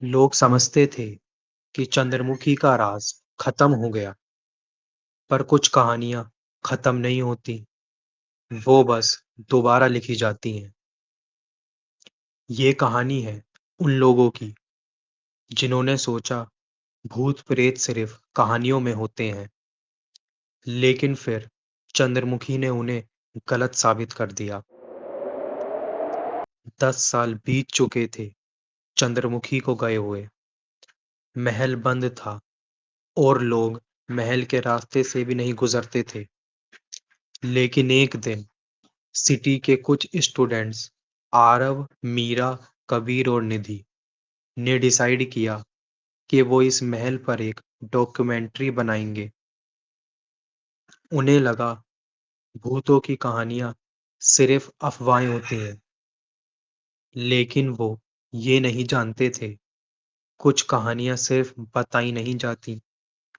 लोग समझते थे कि चंद्रमुखी का राज खत्म हो गया, पर कुछ कहानियां खत्म नहीं होती, वो बस दोबारा लिखी जाती हैं। ये कहानी है उन लोगों की जिन्होंने सोचा भूत प्रेत सिर्फ कहानियों में होते हैं, लेकिन फिर चंद्रमुखी ने उन्हें गलत साबित कर दिया। 10 साल बीत चुके थे चंद्रमुखी को गए हुए। महल बंद था और लोग महल के रास्ते से भी नहीं गुजरते थे। लेकिन एक दिन सिटी के कुछ स्टूडेंट्स आरव, मीरा, कबीर और निधि ने डिसाइड किया कि वो इस महल पर एक डॉक्यूमेंट्री बनाएंगे। उन्हें लगा भूतों की कहानियां सिर्फ अफवाहें होती हैं, लेकिन वो ये नहीं जानते थे कुछ कहानियां सिर्फ बताई नहीं जाती,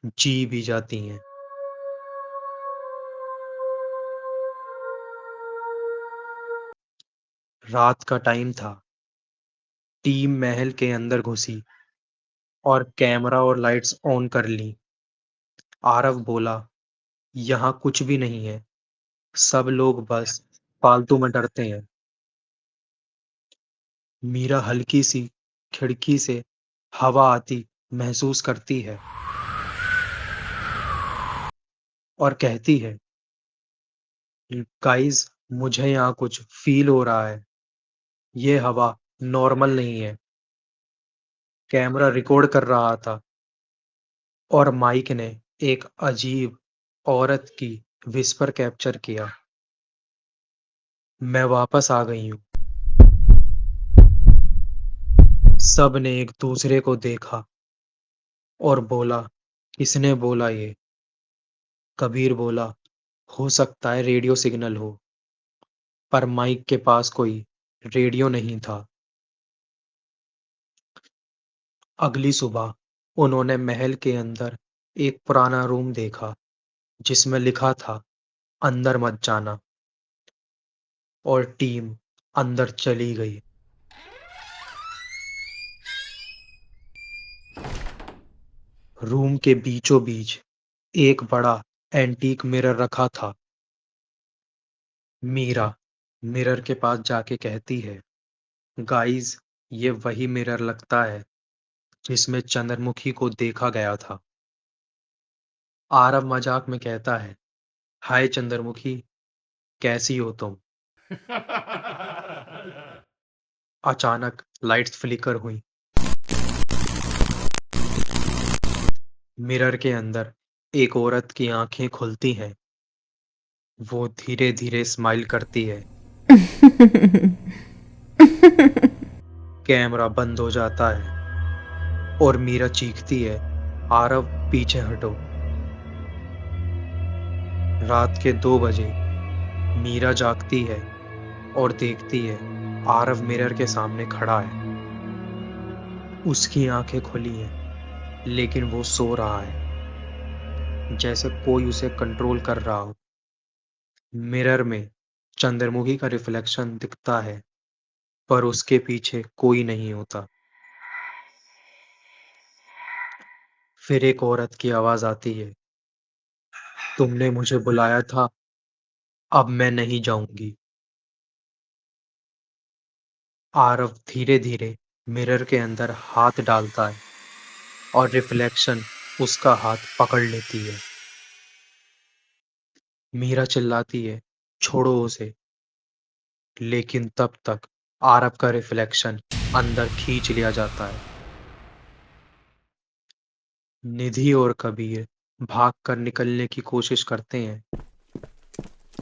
जी भी जाती हैं। रात का टाइम था। टीम महल के अंदर घुसी और कैमरा और लाइट्स ऑन कर ली। आरव बोला, यहाँ कुछ भी नहीं है, सब लोग बस फालतू में डरते हैं। मीरा हल्की सी खिड़की से हवा आती महसूस करती है और कहती है, गाइस, मुझे यहाँ कुछ फील हो रहा है। ये हवा नॉर्मल नहीं है। कैमरा रिकॉर्ड कर रहा था और माइक ने एक अजीब औरत की विस्पर कैप्चर किया। मैं वापस आ गई हूँ। सब ने एक दूसरे को देखा और बोला, किसने बोला ये? कबीर बोला, हो सकता है रेडियो सिग्नल हो, पर माइक के पास कोई रेडियो नहीं था। अगली सुबह उन्होंने महल के अंदर एक पुराना रूम देखा जिसमें लिखा था, अंदर मत जाना, और टीम अंदर चली गई। रूम के बीचों बीच एक बड़ा एंटीक मिरर रखा था। मीरा मिरर के पास जाके कहती है, गाइस, ये वही मिरर लगता है जिसमें चंद्रमुखी को देखा गया था। आरव मजाक में कहता है, हाय चंद्रमुखी, कैसी हो तुम? अचानक लाइट्स फ्लिकर हुई। मिरर के अंदर एक औरत की आंखें खुलती हैं। वो धीरे धीरे स्माइल करती है। कैमरा बंद हो जाता है और मीरा चीखती है, आरव, पीछे हटो। रात के 2 बजे मीरा जागती है और देखती है आरव मिरर के सामने खड़ा है। उसकी आंखें खुली हैं, लेकिन वो सो रहा है, जैसे कोई उसे कंट्रोल कर रहा हो। मिरर में चंद्रमुखी का रिफ्लेक्शन दिखता है, पर उसके पीछे कोई नहीं होता। फिर एक औरत की आवाज आती है, तुमने मुझे बुलाया था, अब मैं नहीं जाऊंगी। आरव धीरे धीरे मिरर के अंदर हाथ डालता है और रिफ्लेक्शन उसका हाथ पकड़ लेती है। मीरा चिल्लाती है, छोड़ो उसे, लेकिन तब तक आरव का रिफ्लेक्शन अंदर खींच लिया जाता है। निधि और कबीर भागकर निकलने की कोशिश करते हैं,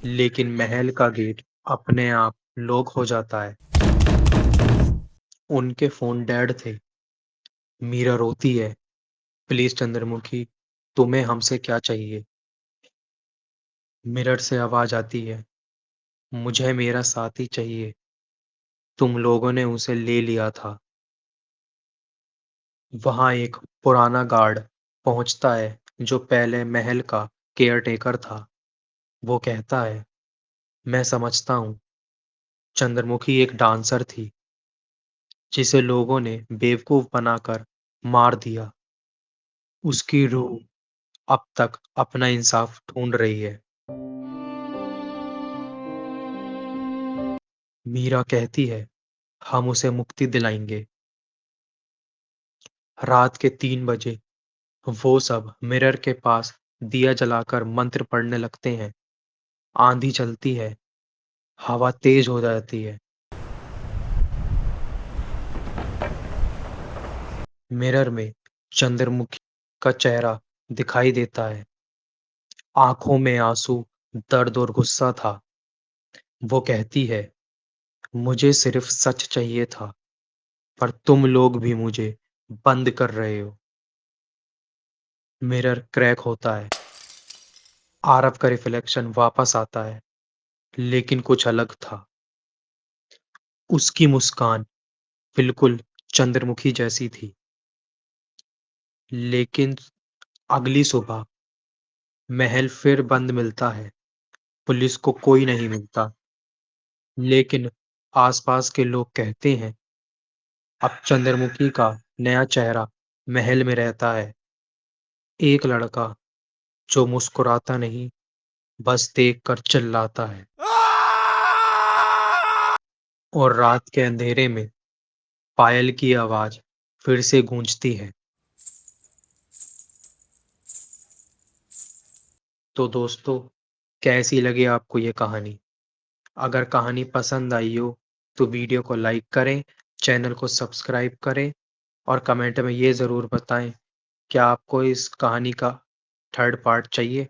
लेकिन महल का गेट अपने आप लॉक हो जाता है। उनके फोन डेड थे। मीरा रोती है, प्लीज चंद्रमुखी, तुम्हें हमसे क्या चाहिए? मिरर से आवाज आती है, मुझे मेरा साथी चाहिए, तुम लोगों ने उसे ले लिया था। वहां एक पुराना गार्ड पहुंचता है जो पहले महल का केयरटेकर था। वो कहता है, मैं समझता हूँ, चंद्रमुखी एक डांसर थी, जिसे लोगों ने बेवकूफ बनाकर मार दिया। उसकी रूह अब तक अपना इंसाफ ढूंढ रही है। मीरा कहती है, हम उसे मुक्ति दिलाएंगे। रात के 3 बजे वो सब मिरर के पास दिया जलाकर मंत्र पढ़ने लगते हैं। आंधी चलती है, हवा तेज हो जाती है। मिरर में चंद्रमुखी का चेहरा दिखाई देता है। आंखों में आंसू, दर्द और गुस्सा था। वो कहती है, मुझे सिर्फ सच चाहिए था, पर तुम लोग भी मुझे बंद कर रहे हो। मिरर क्रैक होता है। आरव का रिफ्लेक्शन वापस आता है, लेकिन कुछ अलग था। उसकी मुस्कान बिल्कुल चंद्रमुखी जैसी थी। लेकिन अगली सुबह महल फिर बंद मिलता है। पुलिस को कोई नहीं मिलता। लेकिन आसपास के लोग कहते हैं, अब चंद्रमुखी का नया चेहरा महल में रहता है। एक लड़का जो मुस्कुराता नहीं, बस देखकर चिल्लाता है। और रात के अंधेरे में पायल की आवाज फिर से गूंजती है। तो दोस्तों, कैसी लगी आपको ये कहानी? अगर कहानी पसंद आई हो तो वीडियो को लाइक करें, चैनल को सब्सक्राइब करें और कमेंट में ये ज़रूर बताएं क्या आपको इस कहानी का थर्ड पार्ट चाहिए।